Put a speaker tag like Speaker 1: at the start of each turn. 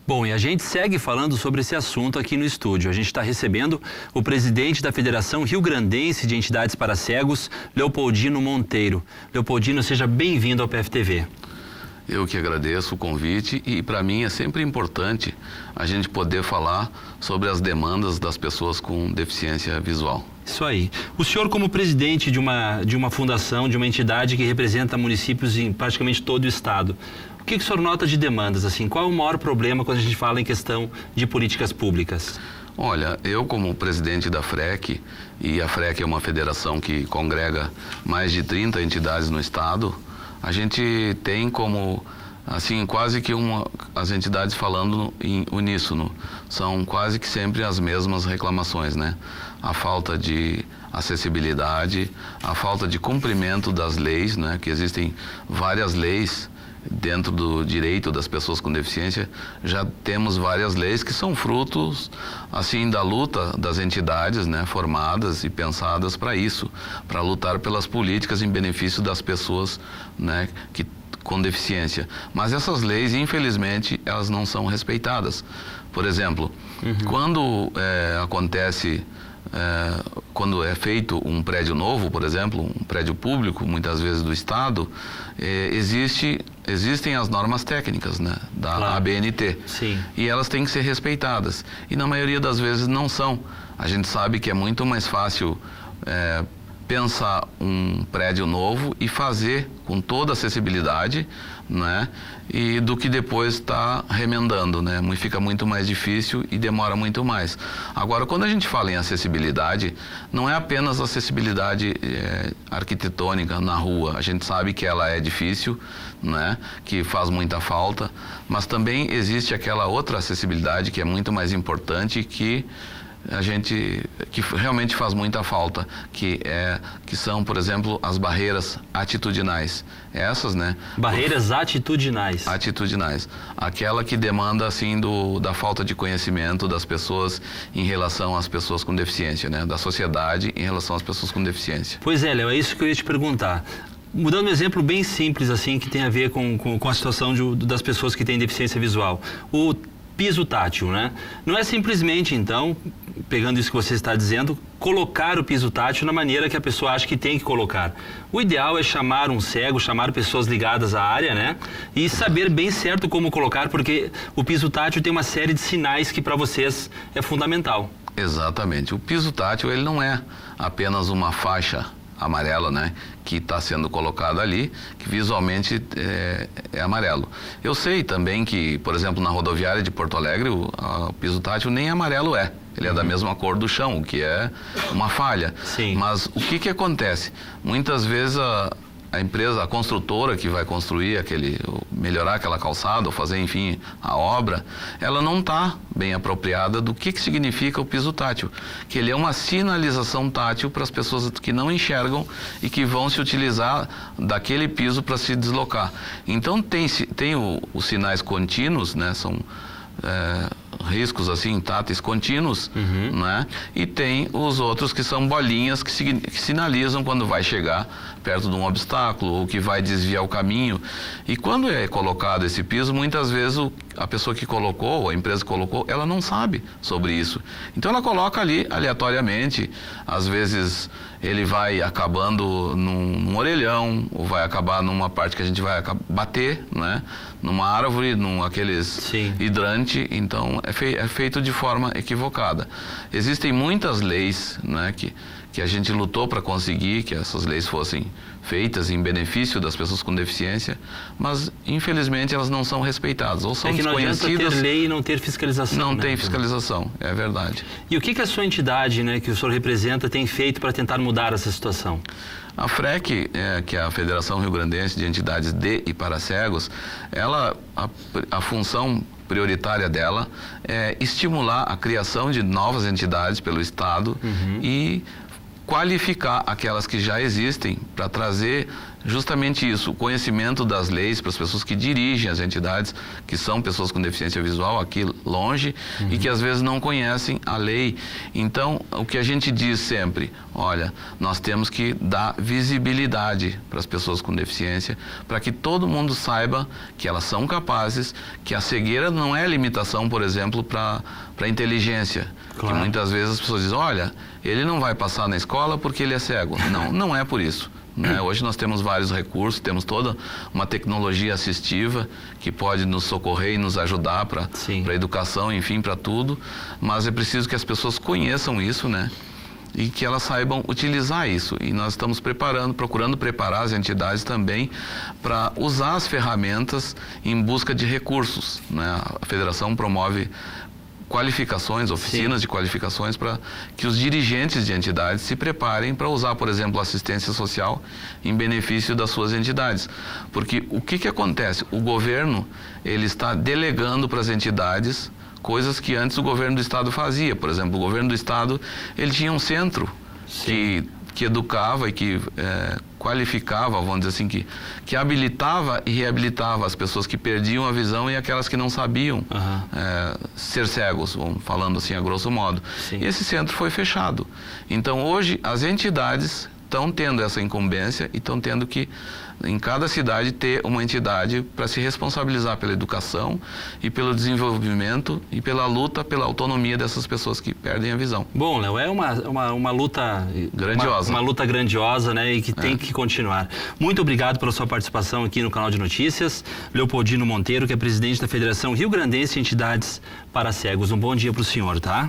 Speaker 1: Bom, e a gente segue falando sobre esse assunto aqui no estúdio. A gente está recebendo o presidente da Federação Rio-Grandense de Entidades para Cegos, Leopoldino Monteiro. Leopoldino, seja bem-vindo ao PFTV.
Speaker 2: Eu que agradeço o convite e para mim é sempre importante a gente poder falar sobre as demandas das pessoas com deficiência visual.
Speaker 1: Isso aí. O senhor, como presidente de uma fundação, de uma entidade que representa municípios em praticamente todo o estado, o que o senhor nota de demandas? Assim, qual é o maior problema quando a gente fala em questão de políticas públicas?
Speaker 2: Olha, eu como presidente da FREC, e a FREC é uma federação que congrega mais de 30 entidades no estado, a gente tem como, assim, quase que as entidades falando em uníssono, são quase que sempre as mesmas reclamações, né? A falta de acessibilidade, a falta de cumprimento das leis, né? Que existem várias leis dentro do direito das pessoas com deficiência. Já temos várias leis que são frutos, assim, da luta das entidades, né, formadas e pensadas para isso, para lutar pelas políticas em benefício das pessoas, né, com deficiência. Mas essas leis, infelizmente, elas não são respeitadas. Por exemplo, quando quando é feito um prédio novo, por exemplo, um prédio público, muitas vezes do Estado, existem as normas técnicas, né, da ABNT.
Speaker 1: Sim.
Speaker 2: E elas têm que ser respeitadas. E na maioria das vezes não são. A gente sabe que é muito mais fácil pensar um prédio novo e fazer com toda a acessibilidade, né? E do que depois estar remendando, né? Fica muito mais difícil e demora muito mais. Agora, quando a gente fala em acessibilidade, não é apenas acessibilidade arquitetônica na rua. A gente sabe que ela é difícil, né? Que faz muita falta, mas também existe aquela outra acessibilidade que é muito mais importante, que realmente faz muita falta, que são, por exemplo, as barreiras atitudinais. Essas, né?
Speaker 1: Barreiras atitudinais.
Speaker 2: Atitudinais. Aquela que demanda, assim, da falta de conhecimento das pessoas em relação às pessoas com deficiência, né? Da sociedade em relação às pessoas com deficiência.
Speaker 1: Pois é, Léo, é isso que eu ia te perguntar. Mudando um exemplo bem simples, assim, que tem a ver com a situação das pessoas que têm deficiência visual. O piso tátil, né? Não é simplesmente, então, pegando isso que você está dizendo, colocar o piso tátil na maneira que a pessoa acha que tem que colocar. O ideal é chamar um cego, chamar pessoas ligadas à área, né? E saber bem certo como colocar, porque o piso tátil tem uma série de sinais que para vocês é fundamental.
Speaker 2: Exatamente. O piso tátil, ele não é apenas uma faixa amarela, né, que está sendo colocada ali, que visualmente é amarelo. Eu sei também que, por exemplo, na rodoviária de Porto Alegre, o piso tátil nem amarelo é. Ele é da mesma cor do chão, o que é uma falha.
Speaker 1: Sim.
Speaker 2: Mas o que acontece? Muitas vezes a empresa, a construtora que vai construir melhorar aquela calçada ou fazer, enfim, a obra, ela não está bem apropriada do que significa o piso tátil, que ele é uma sinalização tátil para as pessoas que não enxergam e que vão se utilizar daquele piso para se deslocar. Então tem os sinais contínuos, né, são riscos assim, táteis contínuos, né? E tem os outros que são bolinhas que sinalizam quando vai chegar perto de um obstáculo ou que vai desviar o caminho. E quando é colocado esse piso, muitas vezes a pessoa que colocou, ou a empresa que colocou, ela não sabe sobre isso. Então ela coloca ali aleatoriamente, às vezes ele vai acabando num orelhão, ou vai acabar numa parte que a gente vai bater, né? Numa árvore, aqueles hidrante. Então é feito de forma equivocada. Existem muitas leis, né, que a gente lutou para conseguir que essas leis fossem feitas em benefício das pessoas com deficiência, mas infelizmente elas não são respeitadas ou são desconhecidas.
Speaker 1: Não adianta ter lei e não ter fiscalização.
Speaker 2: Não tem fiscalização, é verdade.
Speaker 1: E o que a sua entidade, né, que o senhor representa, tem feito para tentar mudar essa situação?
Speaker 2: A FREC, que é a Federação Rio-Grandense de Entidades de e para Cegos, a função prioritária dela é estimular a criação de novas entidades pelo Estado e qualificar aquelas que já existem para trazer justamente isso, o conhecimento das leis para as pessoas que dirigem as entidades, que são pessoas com deficiência visual aqui longe e que às vezes não conhecem a lei. Então, o que a gente diz sempre, olha, nós temos que dar visibilidade para as pessoas com deficiência, para que todo mundo saiba que elas são capazes, que a cegueira não é limitação, por exemplo, para a inteligência.
Speaker 1: Claro.
Speaker 2: Que muitas vezes as pessoas dizem, olha, ele não vai passar na escola porque ele é cego. Não, não é por isso. Né? Hoje nós temos vários recursos, temos toda uma tecnologia assistiva que pode nos socorrer e nos ajudar para a educação, enfim, para tudo, mas é preciso que as pessoas conheçam isso, né? E que elas saibam utilizar isso. E nós estamos procurando preparar as entidades também para usar as ferramentas em busca de recursos, né? A federação promove qualificações, oficinas de qualificações para que os dirigentes de entidades se preparem para usar, por exemplo, assistência social em benefício das suas entidades. Porque o que acontece? O governo, ele está delegando para as entidades coisas que antes o governo do estado fazia. Por exemplo, o governo do estado, ele tinha um centro que educava e que qualificava, vamos dizer assim, que habilitava e reabilitava as pessoas que perdiam a visão e aquelas que não sabiam ser cegos, falando assim a grosso modo. E esse centro foi fechado. Então hoje as entidades estão tendo essa incumbência e estão tendo que, em cada cidade, ter uma entidade para se responsabilizar pela educação e pelo desenvolvimento e pela luta pela autonomia dessas pessoas que perdem a visão.
Speaker 1: Bom, Léo, é uma luta grandiosa. Uma luta grandiosa, né? E que tem que continuar. Muito obrigado pela sua participação aqui no canal de notícias. Leopoldino Monteiro, que é presidente da Federação Rio Grandense de Entidades para Cegos. Um bom dia para o senhor, tá?